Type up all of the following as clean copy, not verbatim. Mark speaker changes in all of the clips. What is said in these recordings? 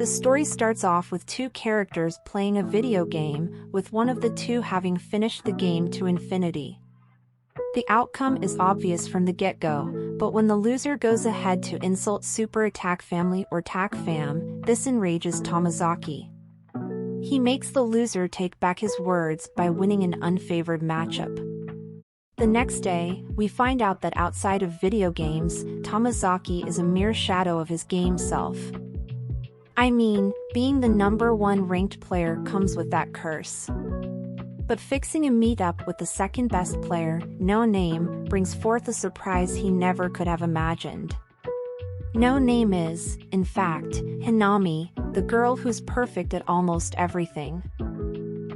Speaker 1: The story starts off with two characters playing a video game, with one of the two having finished the game to infinity. The outcome is obvious from the get-go, but when the loser goes ahead to insult Super Attack Family or Tac Fam, this enrages Tamazaki. He makes the loser take back his words by winning an unfavored matchup. The next day, we find out that outside of video games, Tamazaki is a mere shadow of his game self. I mean, being the #1 ranked player comes with that curse. But fixing a meetup with the second best player, No Name, brings forth a surprise he never could have imagined. No Name is, in fact, Hinami, the girl who's perfect at almost everything.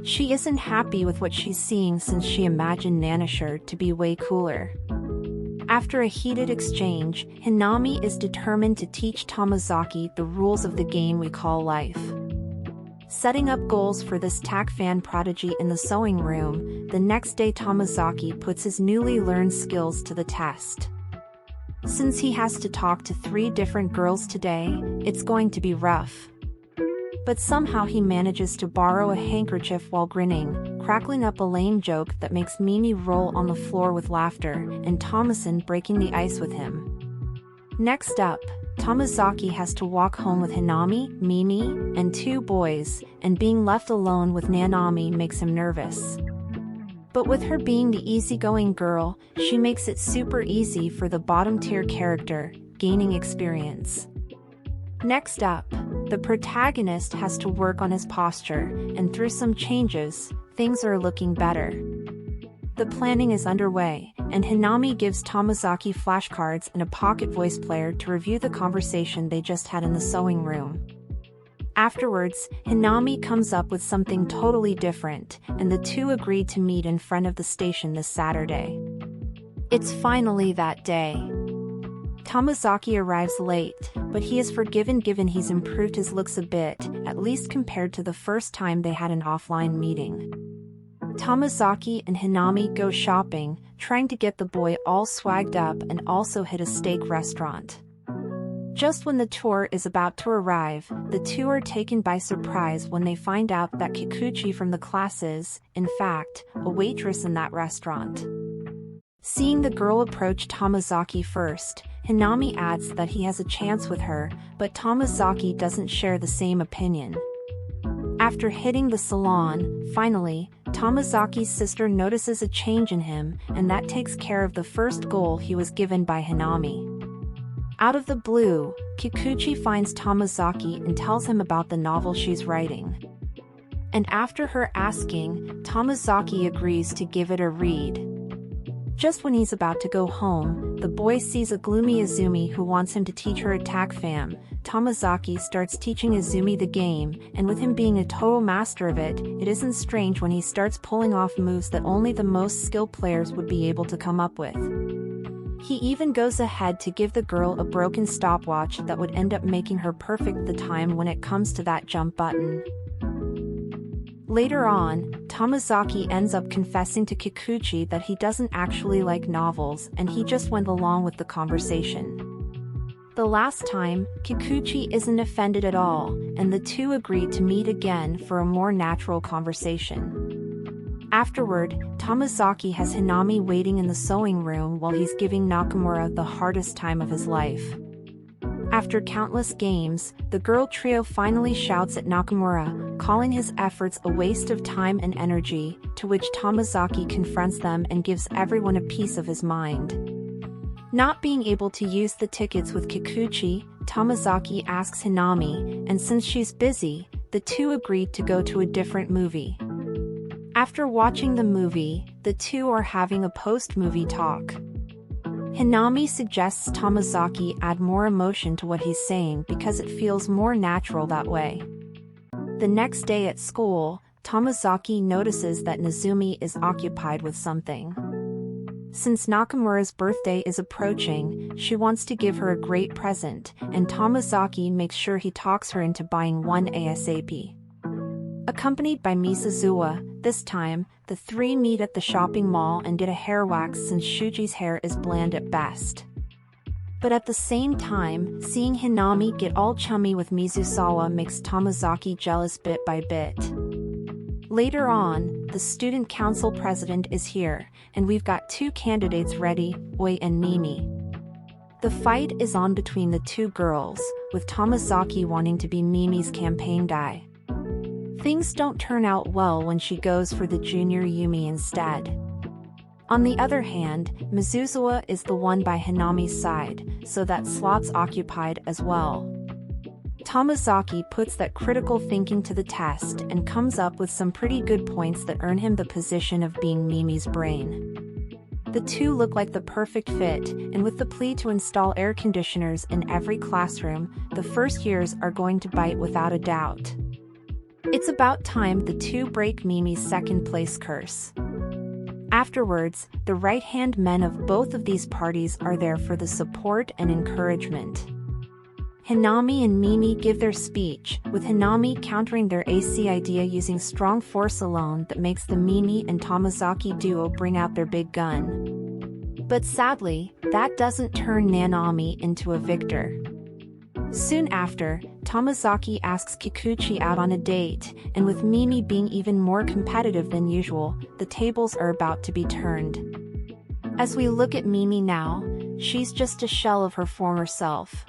Speaker 1: She isn't happy with what she's seeing since she imagined Nanashir to be way cooler. After a heated exchange, Hinami is determined to teach Tamazaki the rules of the game we call life. Setting up goals for this Tac fan prodigy in the sewing room, the next day Tamazaki puts his newly learned skills to the test. Since he has to talk to 3 different girls today, it's going to be rough. But somehow he manages to borrow a handkerchief while grinning, crackling up a lame joke that makes Mimi roll on the floor with laughter, and Thomason breaking the ice with him. Next up, Tamazaki has to walk home with Hinami, Mimi, and 2 boys, and being left alone with Nanami makes him nervous. But with her being the easygoing girl, she makes it super easy for the bottom-tier character, gaining experience. Next up, the protagonist has to work on his posture, and through some changes, things are looking better. The planning is underway, and Hinami gives Tamazaki flashcards and a pocket voice player to review the conversation they just had in the sewing room. Afterwards, Hinami comes up with something totally different, and the two agreed to meet in front of the station this Saturday. It's finally that day. Tamazaki arrives late, but he is forgiven given he's improved his looks a bit, at least compared to the first time they had an offline meeting. Tamazaki and Hinami go shopping, trying to get the boy all swagged up and also hit a steak restaurant. Just when the tour is about to arrive, the two are taken by surprise when they find out that Kikuchi from the class is, in fact, a waitress in that restaurant. Seeing the girl approach Tamazaki first, Hinami adds that he has a chance with her, but Tamazaki doesn't share the same opinion. After hitting the salon, finally, Tamazaki's sister notices a change in him, and that takes care of the first goal he was given by Hinami. Out of the blue, Kikuchi finds Tamazaki and tells him about the novel she's writing. And after her asking, Tamazaki agrees to give it a read. Just when he's about to go home, the boy sees a gloomy Izumi who wants him to teach her Attack Fam. Tamazaki starts teaching Izumi the game, and with him being a total master of it, it isn't strange when he starts pulling off moves that only the most skilled players would be able to come up with. He even goes ahead to give the girl a broken stopwatch that would end up making her perfect the time when it comes to that jump button. Later on, Tamazaki ends up confessing to Kikuchi that he doesn't actually like novels and he just went along with the conversation. The last time, Kikuchi isn't offended at all, and the two agreed to meet again for a more natural conversation. Afterward, Tamazaki has Hinami waiting in the sewing room while he's giving Nakamura the hardest time of his life. After countless games, the girl trio finally shouts at Nakamura, calling his efforts a waste of time and energy, to which Tamazaki confronts them and gives everyone a piece of his mind. Not being able to use the tickets with Kikuchi, Tamazaki asks Hinami, and since she's busy, the two agreed to go to a different movie. After watching the movie, the two are having a post-movie talk. Hinami suggests Tamazaki add more emotion to what he's saying because it feels more natural that way. The next day at school, Tamazaki notices that Nezumi is occupied with something. Since Nakamura's birthday is approaching, she wants to give her a great present, and Tamazaki makes sure he talks her into buying one ASAP. Accompanied by Misazuwa, this time, the three meet at the shopping mall and get a hair wax since Shuji's hair is bland at best. But at the same time, seeing Hinami get all chummy with Mizusawa makes Tamazaki jealous bit by bit. Later on, the student council president is here, and we've got two candidates ready, Oi and Mimi. The fight is on between the two girls, with Tamazaki wanting to be Mimi's campaign guy. Things don't turn out well when she goes for the junior Yumi instead. On the other hand, Mizusawa is the one by Hinami's side, so that slot's occupied as well. Tamazaki puts that critical thinking to the test and comes up with some pretty good points that earn him the position of being Mimi's brain. The two look like the perfect fit, and with the plea to install air conditioners in every classroom, the first years are going to bite without a doubt. It's about time the two break Mimi's second-place curse. Afterwards, the right-hand men of both of these parties are there for the support and encouragement. Hinami and Mimi give their speech, with Hinami countering their AC idea using strong force alone that makes the Mimi and Tamazaki duo bring out their big gun. But sadly, that doesn't turn Nanami into a victor. Soon after, Tamazaki asks Kikuchi out on a date, and with Mimi being even more competitive than usual, the tables are about to be turned. As we look at Mimi now, she's just a shell of her former self.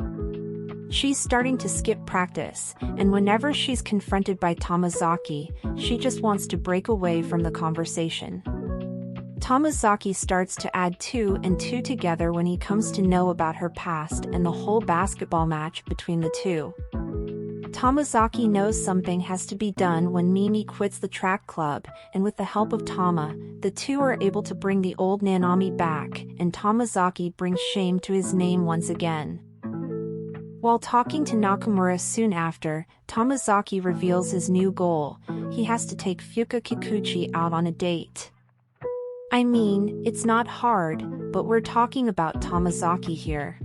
Speaker 1: She's starting to skip practice, and whenever she's confronted by Tamazaki, she just wants to break away from the conversation. Tamazaki starts to add 2 and 2 together when he comes to know about her past and the whole basketball match between the two. Tamazaki knows something has to be done when Mimi quits the track club, and with the help of Tama, the two are able to bring the old Nanami back, and Tamazaki brings shame to his name once again. While talking to Nakamura soon after, Tamazaki reveals his new goal. He has to take Fuka Kikuchi out on a date. I mean, it's not hard, but we're talking about Tamazaki here.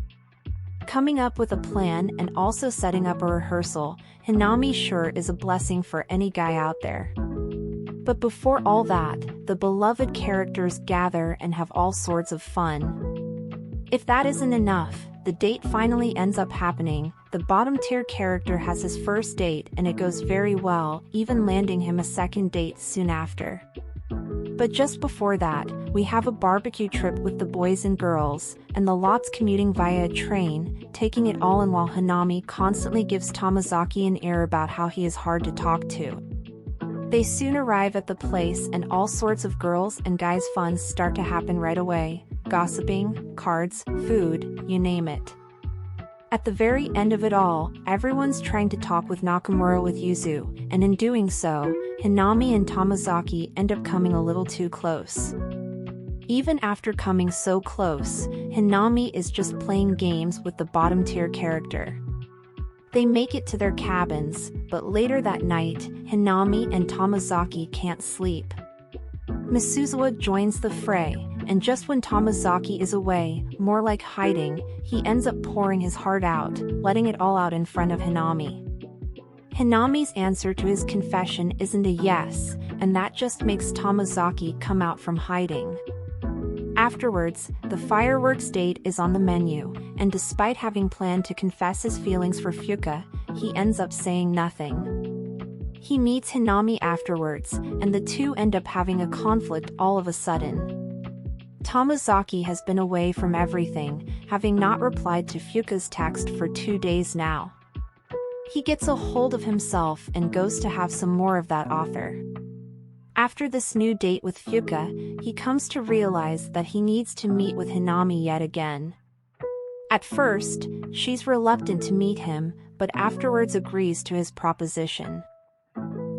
Speaker 1: Coming up with a plan and also setting up a rehearsal, Hinami sure is a blessing for any guy out there. But before all that, the beloved characters gather and have all sorts of fun. If that isn't enough, the date finally ends up happening. The bottom-tier character has his first date and it goes very well, even landing him a second date soon after. But just before that, we have a barbecue trip with the boys and girls, and the lots commuting via a train, taking it all in while Hinami constantly gives Tamazaki an air about how he is hard to talk to. They soon arrive at the place and all sorts of girls and guys fun start to happen right away. Gossiping, cards, food, you name it. At the very end of it all, everyone's trying to talk with Nakamura with Yuzu, and in doing so, Hinami and Tamazaki end up coming a little too close. Even after coming so close, Hinami is just playing games with the bottom-tier character. They make it to their cabins, but later that night, Hinami and Tamazaki can't sleep. Mizusawa joins the fray, and just when Tamazaki is away, more like hiding, he ends up pouring his heart out, letting it all out in front of Hinami. Hinami's answer to his confession isn't a yes, and that just makes Tamazaki come out from hiding. Afterwards, the fireworks date is on the menu, and despite having planned to confess his feelings for Fuka, he ends up saying nothing. He meets Hinami afterwards, and the two end up having a conflict all of a sudden. Tamazaki has been away from everything, having not replied to Fuka's text for 2 days now. He gets a hold of himself and goes to have some more of that author. After this new date with Fuka, he comes to realize that he needs to meet with Hinami yet again. At first, she's reluctant to meet him, but afterwards agrees to his proposition.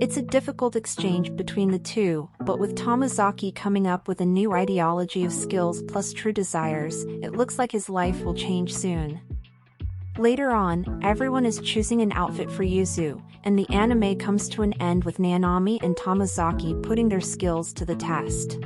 Speaker 1: It's a difficult exchange between the two, but with Tamazaki coming up with a new ideology of skills plus true desires, it looks like his life will change soon. Later on, everyone is choosing an outfit for Yuzu, and the anime comes to an end with Nanami and Tamazaki putting their skills to the test.